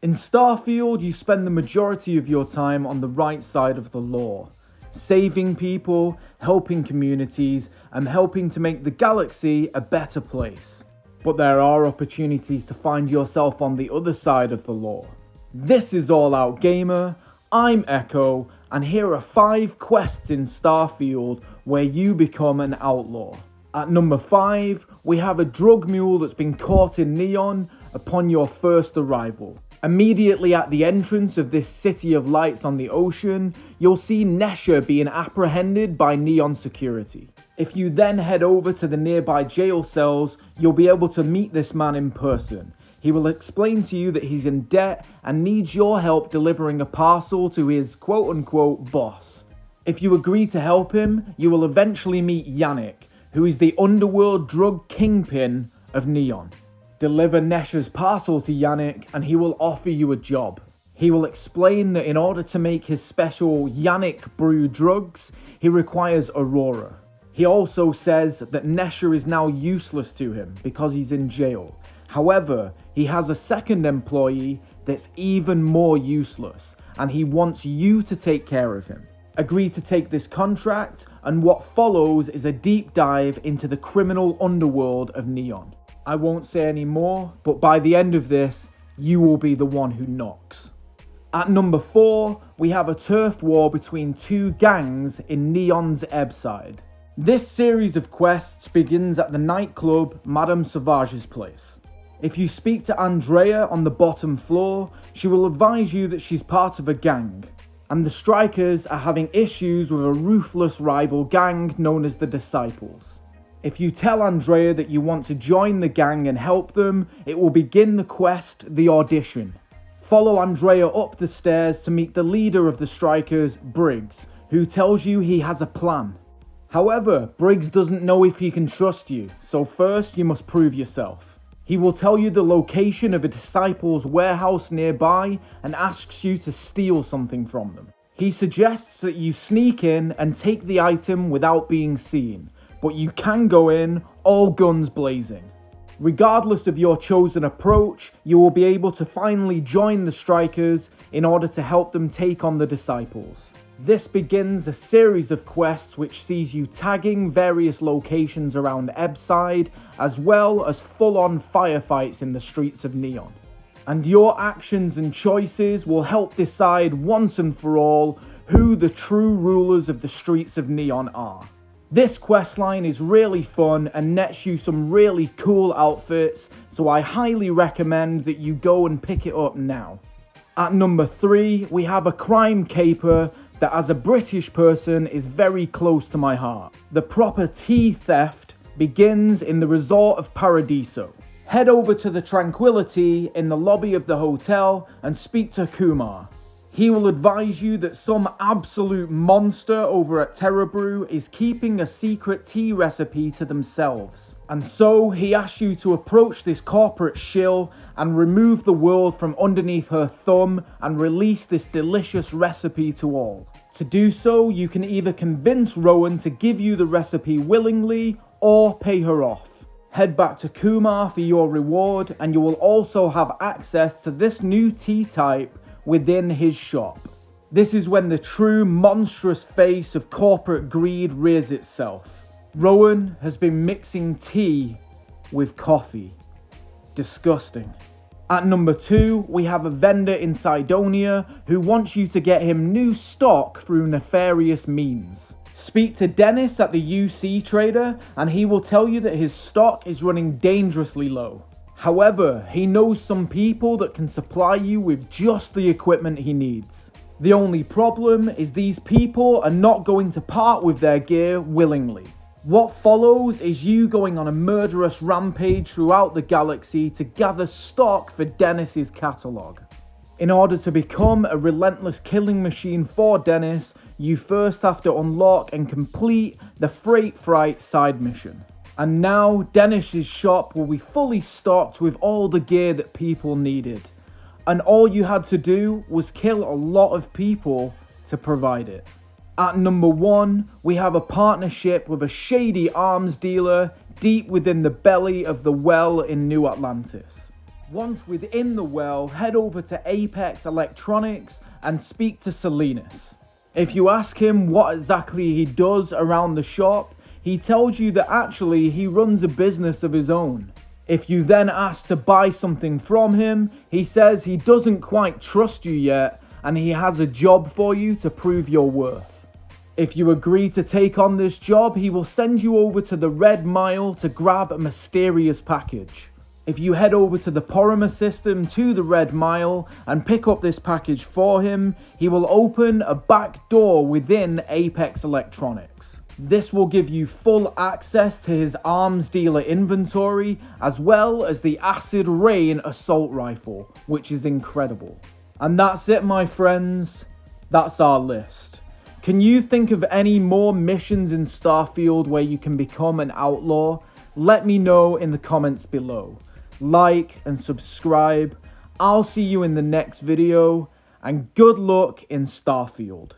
In Starfield, you spend the majority of your time on the right side of the law, saving people, helping communities, and helping to make the galaxy a better place. But there are opportunities to find yourself on the other side of the law. This is All Out Gamer, I'm Echo, and here are 5 quests in Starfield where you become an outlaw. At number 5, we have a drug mule that's been caught in Neon upon your first arrival. Immediately at the entrance of this city of lights on the ocean, you'll see Nesha being apprehended by Neon security. If you then head over to the nearby jail cells, you'll be able to meet this man in person. He will explain to you that he's in debt and needs your help delivering a parcel to his quote-unquote boss. If you agree to help him, you will eventually meet Yannick, who is the underworld drug kingpin of Neon. Deliver Nesha's parcel to Yannick and he will offer you a job. He will explain that in order to make his special Yannick brew drugs, he requires Aurora. He also says that Nesha is now useless to him because he's in jail. However, he has a second employee that's even more useless and he wants you to take care of him. Agree to take this contract, and what follows is a deep dive into the criminal underworld of Neon. I won't say any more, but by the end of this, you will be the one who knocks. At number 4, we have a turf war between 2 gangs in Neon's Ebbside. This series of quests begins at the nightclub Madame Sauvage's place. If you speak to Andrea on the bottom floor, she will advise you that she's part of a gang, and the strikers are having issues with a ruthless rival gang known as the Disciples. If you tell Andrea that you want to join the gang and help them, it will begin the quest, the audition. Follow Andrea up the stairs to meet the leader of the strikers, Briggs, who tells you he has a plan. However, Briggs doesn't know if he can trust you, so first you must prove yourself. He will tell you the location of a Disciples' warehouse nearby and asks you to steal something from them. He suggests that you sneak in and take the item without being seen, but you can go in all guns blazing. Regardless of your chosen approach, you will be able to finally join the strikers in order to help them take on the Disciples. This begins a series of quests which sees you tagging various locations around Ebbside, as well as full-on firefights in the streets of Neon. And your actions and choices will help decide once and for all who the true rulers of the streets of Neon are. This questline is really fun and nets you some really cool outfits, so I highly recommend that you go and pick it up now. At number 3, we have a crime caper that as a British person is very close to my heart. The proper tea theft begins in the resort of Paradiso. Head over to the Tranquility in the lobby of the hotel and speak to Kumar. He will advise you that some absolute monster over at Terrabrew is keeping a secret tea recipe to themselves. And so he asks you to approach this corporate shill and remove the world from underneath her thumb and release this delicious recipe to all. To do so, you can either convince Rowan to give you the recipe willingly or pay her off. Head back to Kumar for your reward, and you will also have access to this new tea type within his shop. This is when the true monstrous face of corporate greed rears itself. Rowan has been mixing tea with coffee. Disgusting. At number 2, we have a vendor in Cydonia who wants you to get him new stock through nefarious means. Speak to Dennis at the UC Trader and he will tell you that his stock is running dangerously low. However, he knows some people that can supply you with just the equipment he needs. The only problem is these people are not going to part with their gear willingly. What follows is you going on a murderous rampage throughout the galaxy to gather stock for Dennis's catalogue. In order to become a relentless killing machine for Dennis, you first have to unlock and complete the Freight Fright side mission. And now Dennis's shop will be fully stocked with all the gear that people needed. And all you had to do was kill a lot of people to provide it. At number 1, we have a partnership with a shady arms dealer deep within the belly of the well in New Atlantis. Once within the well, head over to Apex Electronics and speak to Salinas. If you ask him what exactly he does around the shop, he tells you that actually he runs a business of his own. If you then ask to buy something from him, he says he doesn't quite trust you yet and he has a job for you to prove your worth. If you agree to take on this job, he will send you over to the Red Mile to grab a mysterious package. If you head over to the Porimer system to the Red Mile and pick up this package for him, he will open a back door within Apex Electronics. This will give you full access to his arms dealer inventory, as well as the Acid Rain assault rifle, which is incredible. And that's it, my friends. That's our list. Can you think of any more missions in Starfield where you can become an outlaw? Let me know in the comments below. Like and subscribe. I'll see you in the next video, and good luck in Starfield.